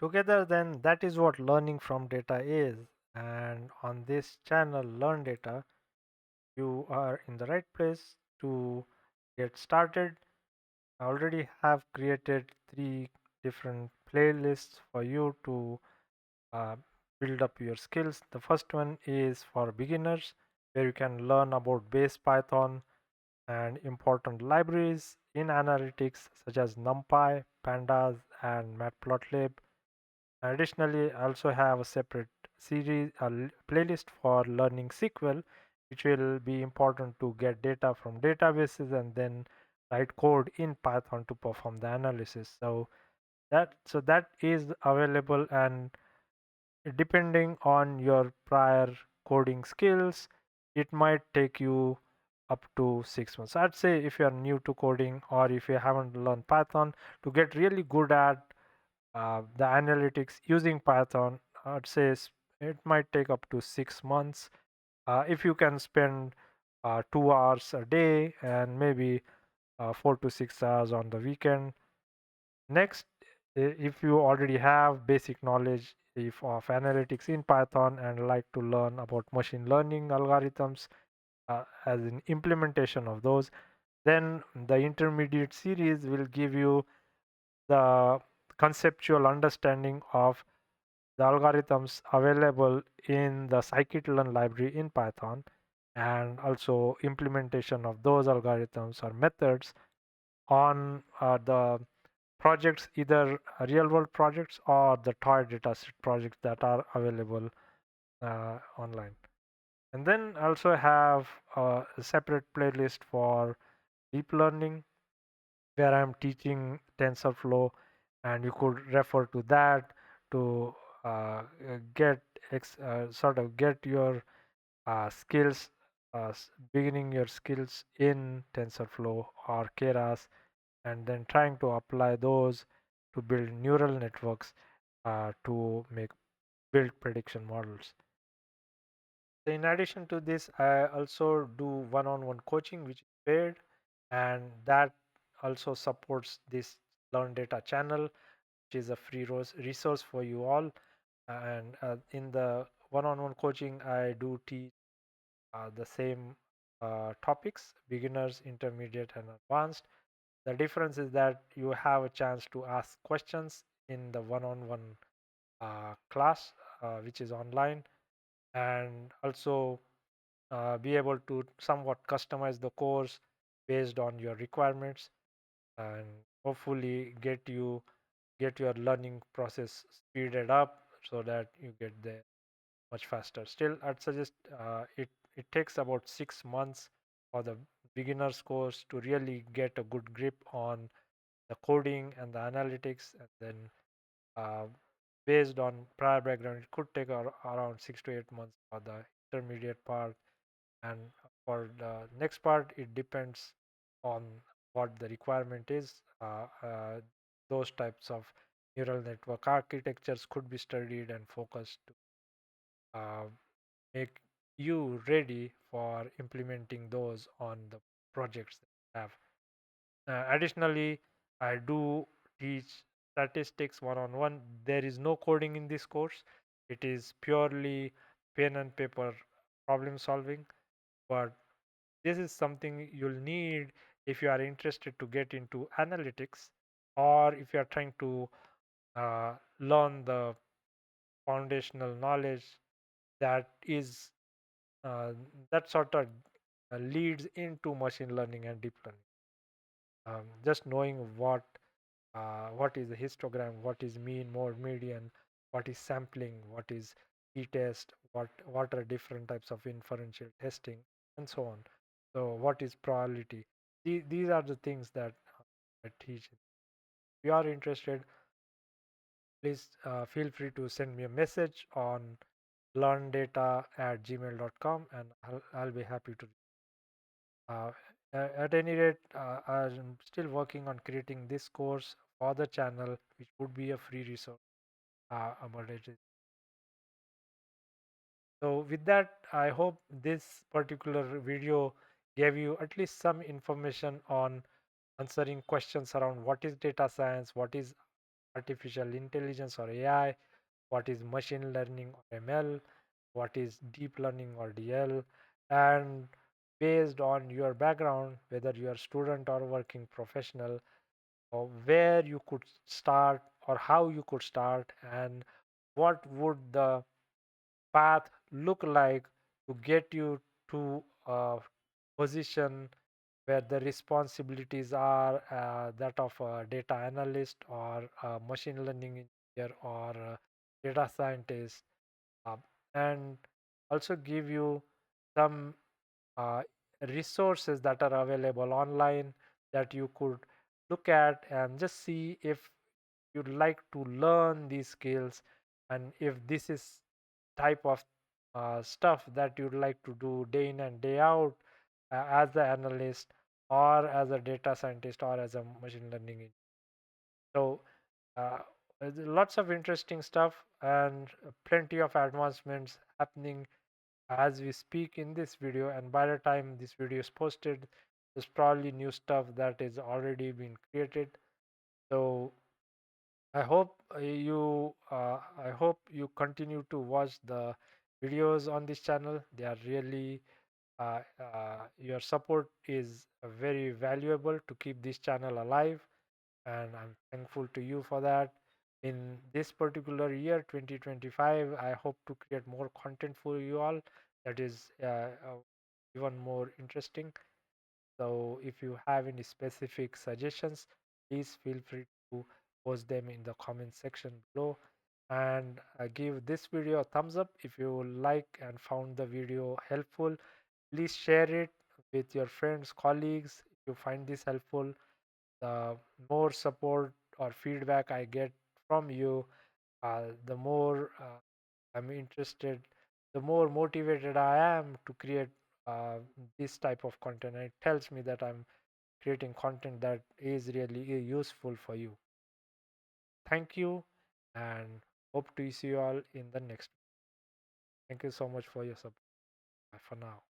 together, then that is what learning from data is. And on this channel, Learn Data, you are in the right place to get started. I already have created 3 different playlists for you to uh, build up your skills. The first one is for beginners, where you can learn about base Python and important libraries in analytics such as Numpy, Pandas, and Matplotlib. Additionally, I also have a separate series, playlist for learning SQL, which will be important to get data from databases and then write code in Python to perform the analysis. So that is available, and depending on your prior coding skills, it might take you up to 6 months. I'd say if you are new to coding or if you haven't learned Python, to get really good at the analytics using Python, I'd say it might take up to 6 months. If you can spend 2 hours a day and maybe 4 to 6 hours on the weekend. Next, if you already have basic knowledge of analytics in Python and like to learn about machine learning algorithms as an implementation of those, then the intermediate series will give you the conceptual understanding of the algorithms available in the scikit-learn library in Python, and also implementation of those algorithms or methods on the projects, either real world projects or the toy dataset projects that are available online. And then I also have a separate playlist for deep learning, where I'm teaching TensorFlow, and you could refer to that to get sort of get your skills, beginning your skills in TensorFlow or Keras, and then trying to apply those to build neural networks to make build prediction models. In addition to this, I also do one-on-one coaching, which is paid, and that also supports this Learn Data channel, which is a free resource for you all. And in the one-on-one coaching, I do teach the same topics: beginners, intermediate, and advanced. The difference is that you have a chance to ask questions in the one-on-one class, which is online, and also be able to somewhat customize the course based on your requirements, and hopefully get your learning process speeded up so that you get there much faster. Still, I'd suggest it takes about 6 months for the beginner's course to really get a good grip on the coding and the analytics, and then uh, based on prior background, it could take around 6 to 8 months for the intermediate part, and for the next part, it depends on what the requirement is. Those types of neural network architectures could be studied and focused to uh, make you ready for implementing those on the projects that you have. Additionally, I do teach statistics one-on-one. There is no coding in this course. It is purely pen and paper problem solving. But this is something you'll need if you are interested to get into analytics, or if you are trying to learn the foundational knowledge that is that sort of leads into machine learning and deep learning. Just knowing what is a histogram, what is mean, mode, median, what is sampling, what is t-test, what are different types of inferential testing, and so on. So what is probability? These are the things that I teach. If you are interested, please feel free to send me a message on learndata@gmail.com, and I'll be happy to. Uh, at any rate, I'm still working on creating this course for the channel, which would be a free resource. But it is. So with that, I hope this particular video gave you at least some information on answering questions around what is data science, what is artificial intelligence or AI, what is machine learning or ML, what is deep learning or DL, and based on your background, whether you are student or working professional, or where you could start or how you could start, and what would the path look like to get you to a position where the responsibilities are that of a data analyst or a machine learning engineer or a data scientist, uh, and also give you some uh, resources that are available online that you could look at and just see if you'd like to learn these skills, and if this is type of stuff that you'd like to do day in and day out as an analyst or as a data scientist or as a machine learning engineer. So uh, lots of interesting stuff and plenty of advancements happening as we speak in this video, and by the time this video is posted, there's probably new stuff that is already been created. So I hope you continue to watch the videos on this channel. They are really your support is very valuable to keep this channel alive, and I'm thankful to you for that. In this particular year, 2025, I hope to create more content for you all that is even more interesting. So if you have any specific suggestions, please feel free to post them in the comment section below, and give this video a thumbs up if you like and found the video helpful. Please share it with your friends, colleagues if you find this helpful. The more support or feedback I get from you, the more I'm interested, the more motivated I am to create uh, this type of content. And it tells me that I'm creating content that is really useful for you. Thank you, and hope to see you all in the next. Thank you so much for your support. Bye for now.